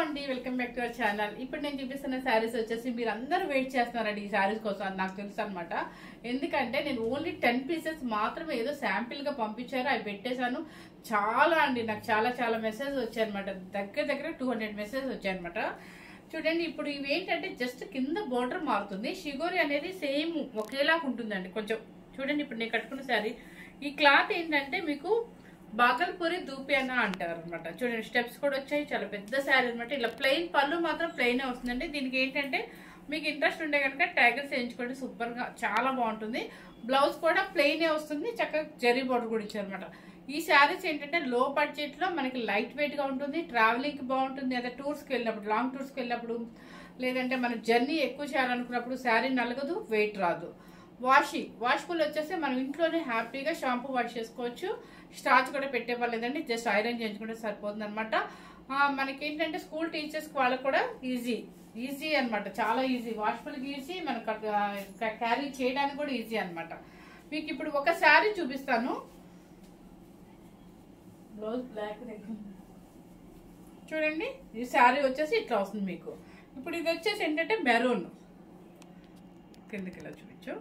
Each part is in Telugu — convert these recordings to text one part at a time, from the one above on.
అండి, welcome back to our channel. ఇప్పుడు నేను చూపిస్తున్న శారీస్ వచ్చేసి మీరు అందరూ వెయిట్ చేస్తున్నారండి ఈ శారీస్ కోసం అని నాకు తెలుసు అనమాట. ఎందుకంటే నేను ఓన్లీ 10 పీసెస్ మాత్రమే ఏదో శాంపిల్ గా పంపించారు, అవి పెట్టేశాను. చాలా అండి, నాకు చాలా చాలా మెసేజ్ వచ్చాయి అనమాట. దగ్గర 200 మెసేజ్ వచ్చాయి అనమాట. చూడండి, ఇప్పుడు ఇవి ఏంటంటే జస్ట్ కింద బోర్డర్ మారుతుంది, షిగోరి అనేది సేమ్ ఒకేలాగా ఉంటుందండి కొంచెం. చూడండి, ఇప్పుడు నేను కట్టుకున్న శారీ ఈ క్లాత్ ఏంటంటే మీకు బాగల్పూరి దూపియానా అంటారు అనమాట. చూడండి, స్టెప్స్ కూడా వచ్చాయి, చాలా పెద్ద శారీ అనమాట. ఇలా ప్లెయిన్ పళ్ళు మాత్రం ప్లెయిన్ వస్తుందండి. దీనికి ఏంటంటే మీకు ఇంట్రెస్ట్ ఉంటే కనుక ట్యాగర్స్ వేయించుకోండి, సూపర్ గా చాలా బాగుంటుంది. బ్లౌజ్ కూడా ప్లెయినే వస్తుంది, చక్కగా జరీ బోర్డర్ కూడా ఇచ్చారు అనమాట. ఈ శారీస్ ఏంటంటే లో బడ్జెట్ లో మనకి లైట్ వెయిట్ గా ఉంటుంది, ట్రావెలింగ్ కి బాగుంటుంది. అదే టూర్స్ కి వెళ్ళినప్పుడు, లాంగ్ టూర్స్ కి వెళ్ళినప్పుడు, లేదంటే మనం జర్నీ ఎక్కువ చేయాలనుకున్నప్పుడు శారీ నలగదు, వెయిట్ రాదు. వాష్ఫుల్ వచ్చేసి మనం ఇంట్లోనే హ్యాపీగా షాంపూ వాష్ చేసుకోవచ్చు. స్టార్చ్ కూడా పెట్టేవాళ్ళేదండి, జస్ట్ ఐరన్ చేయించుకుంటే సరిపోతుంది అనమాట. మనకి ఏంటంటే స్కూల్ టీచర్స్ వాళ్ళకి కూడా ఈజీ అనమాట, చాలా ఈజీ. వాష్ఫుల్కి ఈజీ, మనకు క్యారీ చేయడానికి కూడా ఈజీ అనమాట. మీకు ఇప్పుడు ఒక శారీ చూపిస్తాను. బ్లౌజ్ బ్లాక్ చూడండి, ఈ శారీ వచ్చేసి ఇట్లా వస్తుంది మీకు. ఇప్పుడు ఇది వచ్చేసి ఏంటంటే మెరూన్, కిందకి ఇలా చూపించు.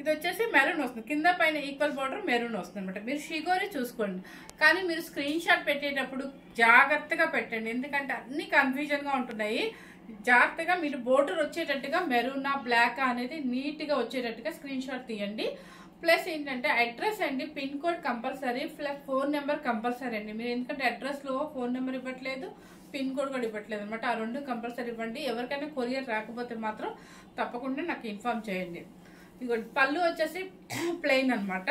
ఇది వచ్చేసి మెరూన్ వస్తుంది, కింద పైన ఈక్వల్ బార్డర్ మెరూన్ వస్తుంది అనమాట. మీరు షిగోరి చూసుకోండి, కానీ మీరు స్క్రీన్ షాట్ పెట్టేటప్పుడు జాగ్రత్తగా పెట్టండి, ఎందుకంటే అన్ని కన్ఫ్యూజన్ గా ఉంటున్నాయి. జాగ్రత్తగా మీరు బోర్డర్ వచ్చేటట్టుగా మెరూనా బ్లాక్ అనేది నీట్ గా వచ్చేటట్టుగా స్క్రీన్ షాట్ తీయండి. ప్లస్ ఏంటంటే అడ్రస్ అండి, pin code compulsory, plus phone number compulsory అండి. మీరు ఎందుకంటే అడ్రస్ లో ఫోన్ నెంబర్ ఇవ్వట్లేదు, పిన్ కోడ్ కూడా ఇవ్వట్లేదు అనమాట. ఆ రెండు కంపల్సరీ ఇవ్వండి. ఎవరికైనా కొరియర్ రాకపోతే మాత్రం తప్పకుండా నాకు ఇన్ఫార్మ్ చేయండి. ఇగో పళ్ళు వచ్చేసి ప్లెయిన్ అనమాట,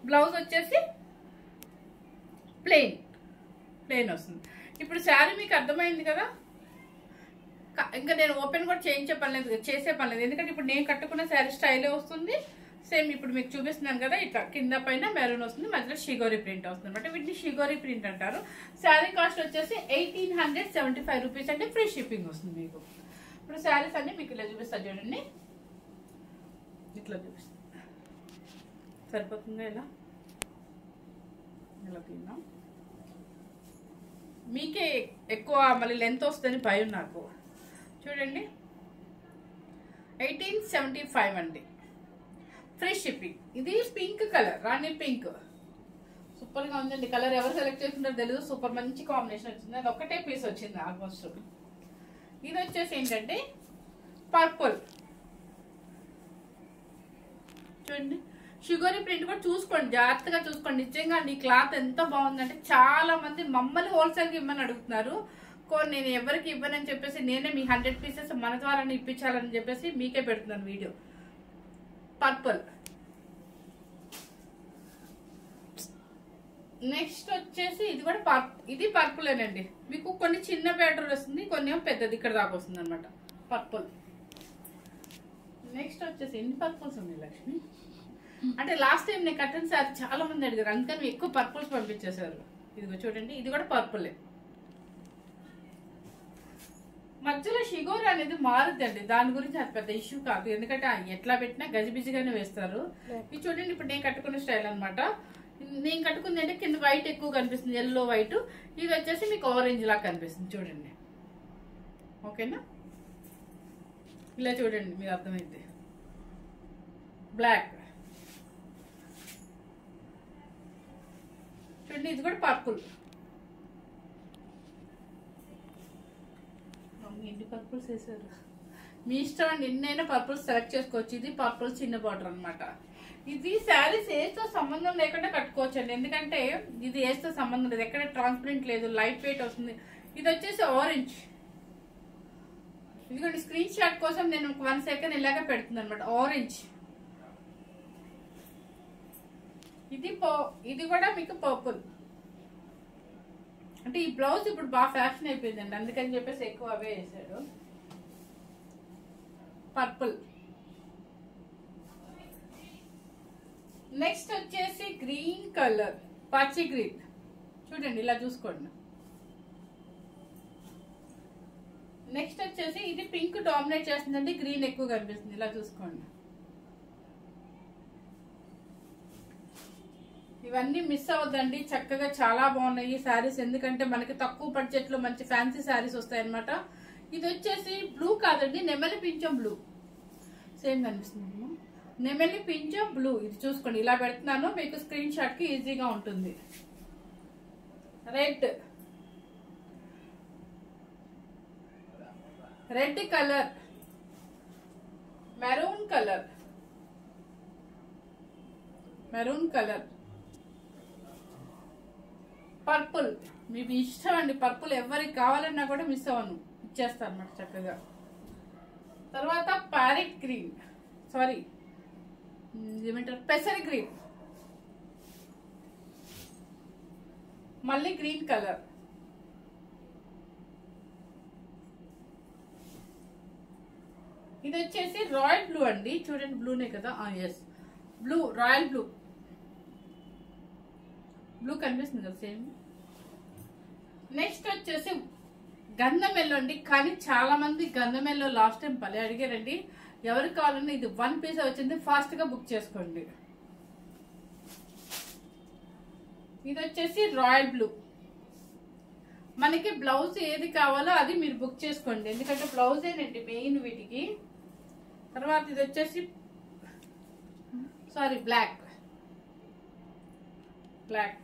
బ్లౌజ్ వచ్చేసి ప్లెయిన్ వస్తుంది. ఇప్పుడు శారీ మీకు అర్థమైంది కదా. ఇంకా నేను ఓపెన్ కూడా చేసే పని లేదు, ఎందుకంటే ఇప్పుడు నేను కట్టుకున్న శారీ స్టైలే వస్తుంది సేమ్. ఇప్పుడు మీకు చూపిస్తున్నాను కదా, ఇట్లా కింద పైన మెరూన్ వస్తుంది, మధ్యలో షిగోరి ప్రింట్ వస్తుంది అనమాట. వీటిని షిగోరి ప్రింట్ అంటారు. శారీ కాస్ట్ వచ్చేసి 1875 రూపీస్ అంటే ఫ్రీ షిప్పింగ్ వస్తుంది మీకు. ఇప్పుడు శారీస్ అన్ని మీకు ఇలా చూపిస్తాను చూడండి, ఇట్లా చూపిస్తాను. సరిపోతుందా? ఇలా తిన్నాం. మీకే ఎక్కువ మళ్ళీ లెంత్ వస్తుందని భయం నాకు. చూడండి, 1875 అండి, ఫ్రీ షిప్పింగ్. ఇది పింక్ కలర్, రాణి పింక్, సూపర్ గా ఉందండి. కలర్ ఎవరు సెలెక్ట్ చేసుకుంటారో తెలియదు, సూపర్ మంచి కాంబినేషన్ వచ్చింది. అది ఒకటే పీస్ వచ్చింది ఆల్మోస్ట్. ఇది వచ్చేసి ఏంటంటే పర్పుల్. చూడండి, షుగరీ ప్రింట్ కూడా చూసుకోండి, జాగ్రత్తగా చూసుకోండి. నిజంగా ఈ క్లాత్ ఎంత బాగుందంటే చాలా మంది మమ్మల్ని హోల్సేల్ కి ఇవ్వమని అడుగుతున్నారు. నేను ఎవరికి ఇవ్వనని చెప్పేసి నేనే మీ 100 పీసెస్ మన ద్వారా ఇప్పించాలని చెప్పేసి మీకే పెడుతున్నాను వీడియో. పర్పుల్. నెక్స్ట్ వచ్చేసి ఇది కూడా ఇది పర్పులేనండి. మీకు కొన్ని చిన్న బ్యాటర్ వస్తుంది, కొన్ని పెద్దది ఇక్కడ దాకా వస్తుంది అనమాట. పర్పుల్. నెక్స్ట్ వచ్చేసి ఎన్ని పర్పుల్స్ ఉన్నాయి లక్ష్మి అంటే లాస్ట్ టైం నేను కట్టిన సార్ చాలా మంది అడిగారు, అందుకని ఎక్కువ పర్పుల్స్ పంపించేశారు. ఇదిగో చూడండి, ఇది కూడా పర్పులే. మధ్యలో షిగోరి అనేది మారుద్దండి, దాని గురించి అది పెద్ద ఇష్యూ కాదు, ఎందుకంటే ఎట్లా పెట్టినా గజిబిజిగానే వేస్తారు. ఇది చూడండి, ఇప్పుడు నేను కట్టుకున్న స్టైల్ అనమాట. నేను కట్టుకుంది అంటే కింద వైట్ ఎక్కువ కనిపిస్తుంది, ఎల్లో వైట్. ఇది వచ్చేసి మీకు ఆరెంజ్ లాగా కనిపిస్తుంది చూడండి. ఓకేనా? ఇలా చూడండి, మీకు అర్థమైంది. బ్లాక్ చూడండి, ఇది కూడా పర్పుల్. ఎన్ని పర్పుల్స్ వేసారు, మీ ఇష్టం అండి, ఎన్నైనా పర్పుల్స్ సెలెక్ట్ చేసుకోవచ్చు. ఇది పర్పుల్ చిన్న బార్డర్ అనమాట. ఇది శారీస్ ఏస్తో సంబంధం లేకుండా కట్టుకోవచ్చు అండి, ఎందుకంటే ఇది ఏస్తో సంబంధం లేదు, ఎక్కడ ట్రాన్స్పరెంట్ లేదు, లైట్ వెయిట్ వస్తుంది. ఇది వచ్చేసి ఆరెంజ్. ఇదిగోండి, స్క్రీన్ షాట్ కోసం నేను 1 సెకండ్ ఇలాగే పెడుతుంది అనమాట. ఆరెంజ్. ఇది కూడా మీకు పర్పుల్. అంటే ఈ బ్లౌజ్ ఇప్పుడు బాగా ఫ్యాషన్ అయిపోయిందండి, అందుకని చెప్పేసి ఎక్కువ అవే వేసాడు. పర్పుల్. నెక్స్ట్ వచ్చేసి గ్రీన్ కలర్, పచ్చి గ్రీన్. చూడండి, ఇలా చూసుకోండి. నెక్స్ట్ వచ్చేసి ఇది పింక్ డామినేట్ చేస్తుందండి, గ్రీన్ ఎక్కువ కనిపిస్తుంది, ఇలా చూసుకోండి. ఇవన్నీ మిస్ అవ్వద్దండి, చక్కగా చాలా బాగున్నాయి శారీస్. ఎందుకంటే మనకి తక్కువ బడ్జెట్ లో మంచి ఫ్యాన్సీ శారీస్ వస్తాయి అనమాట. ఇది వచ్చేసి బ్లూ కాదండి, నెమలి పింఛం బ్లూ. సేమ్ కనిపిస్తుంది, నెమలి పింఛం బ్లూ. ఇది చూసుకోండి, ఇలా పెడుతున్నాను, మీకు స్క్రీన్ షాట్ కి ఈజీగా ఉంటుంది. Red, red colour, maroon colour, maroon colour, purple. మీకు ఇష్టం అండి పర్పుల్, ఎవరికి కావాలన్నా కూడా మిస్ అవ్వను, ఇచ్చేస్తాను అన్నమాట చక్కగా. తర్వాత ప్యారెట్ గ్రీన్, సారీ ఏమంటారు, పెసరి గ్రీన్, మళ్ళీ గ్రీన్ కలర్, ఇది వచ్చేసి రాయల్ బ్లూ అండి. చూడండి బ్లూనే కదా, yes blue, royal blue. Blue కనిపిస్తుంది కదా సేమ్. నెక్స్ట్ వచ్చేసి గంధం ఎల్లో అండి. కానీ చాలా మంది గంధం ఎల్లో లాస్ట్ టైం భలే అడిగారండి. ఎవరికి కావాలన్నా ఇది 1 పీస్ వచ్చింది, ఫాస్ట్ గా బుక్ చేసుకోండి. ఇది వచ్చేసి రాయల్ బ్లూ. మనకి బ్లౌజ్ ఏది కావాలో అది మీరు బుక్ చేసుకోండి, ఎందుకంటే బ్లౌజ్ ఏనండి మెయిన్ వీటికి. తర్వాత ఇది వచ్చేసి సారీ బ్లాక్, బ్లాక్.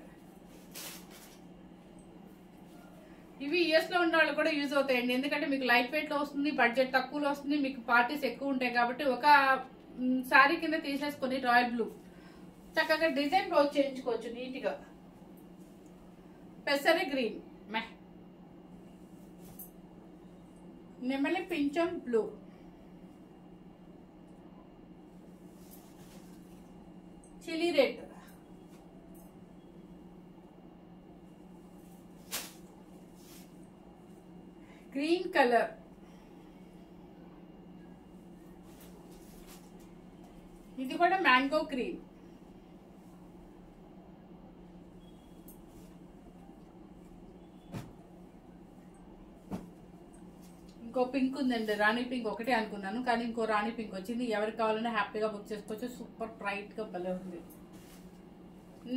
ఇవి ఇయర్స్ లో ఉన్న వాళ్ళు కూడా యూజ్ అవుతాయండి, ఎందుకంటే మీకు లైట్ వెయిట్ లో వస్తుంది, బడ్జెట్ తక్కువలో వస్తుంది, మీకు పార్టీస్ ఎక్కువ ఉంటాయి కాబట్టి ఒక శారీ కింద తీసేసుకొని రాయల్ బ్లూ చక్కగా డిజైన్ బ్లౌజ్ చేయించుకోవచ్చు నీట్ గా. పెసరి గ్రీన్, నెమలి పింఛం blue, chilli red, green colour, ఇది కూడా మ్యాంగో గ్రీన్, ఇంకో పింక్ ఉందండి, రాణి పింక్ ఒకటే అనుకున్నాను కానీ ఇంకో రాణి పింక్ వచ్చింది. ఎవరికి కావాలన్నా హ్యాపీగా బుక్ చేసుకోవచ్చు, సూపర్ బ్రైట్ గా భలే ఉంది.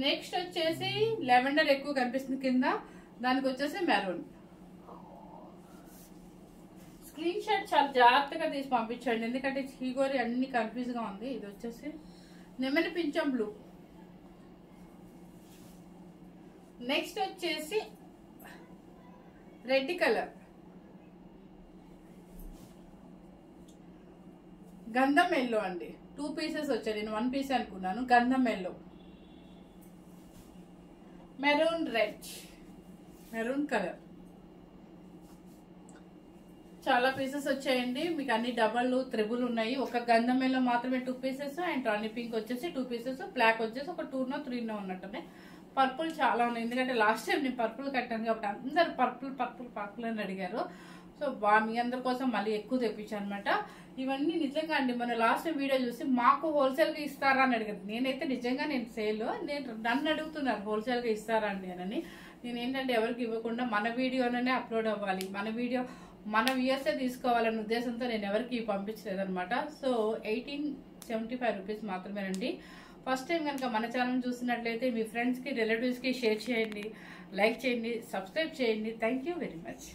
నెక్స్ట్ వచ్చేసి లెవెండర్ ఎక్కువ కనిపిస్తుంది కింద, దానికి వచ్చేసి మెరూన్. స్క్రీన్ షాట్ చాలా జాగ్రత్తగా తీసి పంపించండి, ఎందుకంటే హీగోరి అన్ని కన్ఫ్యూజ్ గా ఉంది. ఇది వచ్చేసి నెమలి పింఛం బ్లూ. నెక్స్ట్ వచ్చేసి రెడ్ కలర్, గంధం ఎల్లో అండి. 2 పీసెస్ వచ్చాయి, నేను 1 పీస్ అనుకున్నాను. గంధం yellow, maroon red, maroon colour. చాలా పీసెస్ వచ్చాయండి, మీకు అన్ని డబల్ త్రిబుల్ ఉన్నాయి. ఒక గంధం ఎల్లో మాత్రమే 2 పీసెస్, అండ్ రాణి పింక్ వచ్చేసి 2 పీసెస్, బ్లాక్ వచ్చేసి ఒక 2నో 3నో ఉన్నట్టునే. పర్పుల్ చాలా ఉన్నాయి, ఎందుకంటే లాస్ట్ టైం నేను పర్పుల్ కట్టాను కాబట్టి అందరు పర్పుల్ పర్పుల్ పర్పుల్ అని అడిగారు. సో మీ అందరి కోసం మళ్ళీ ఎక్కువ తెప్పించాను అనమాట. ఇవన్నీ నిజంగా అండి, మన లాస్ట్ వీడియో చూసి మాకు హోల్సేల్ గా ఇస్తారా అని అడిగారు. నేనైతే నిజంగా నేను సేల్, నేను నన్ను అడుగుతున్నారు హోల్సేల్ గా ఇస్తారా అండి అని. నేను ఏంటంటే ఎవరికి ఇవ్వకుండా మన వీడియోనే అప్లోడ్ అవ్వాలి, మన వీడియో మన వ్యూయర్సే తీసుకోవాలనే ఉద్దేశంతో నేను ఎవరికి పంపించలేదు అనమాట. సో 1875 రూపీస్ మాత్రమేనండి. ఫస్ట్ టైం కనుక మన ఛానల్ చూసినట్లయితే మీ ఫ్రెండ్స్ కి రిలేటివ్స్ కి షేర్ చేయండి, లైక్ చేయండి, సబ్స్క్రైబ్ చేయండి. Thank you very much.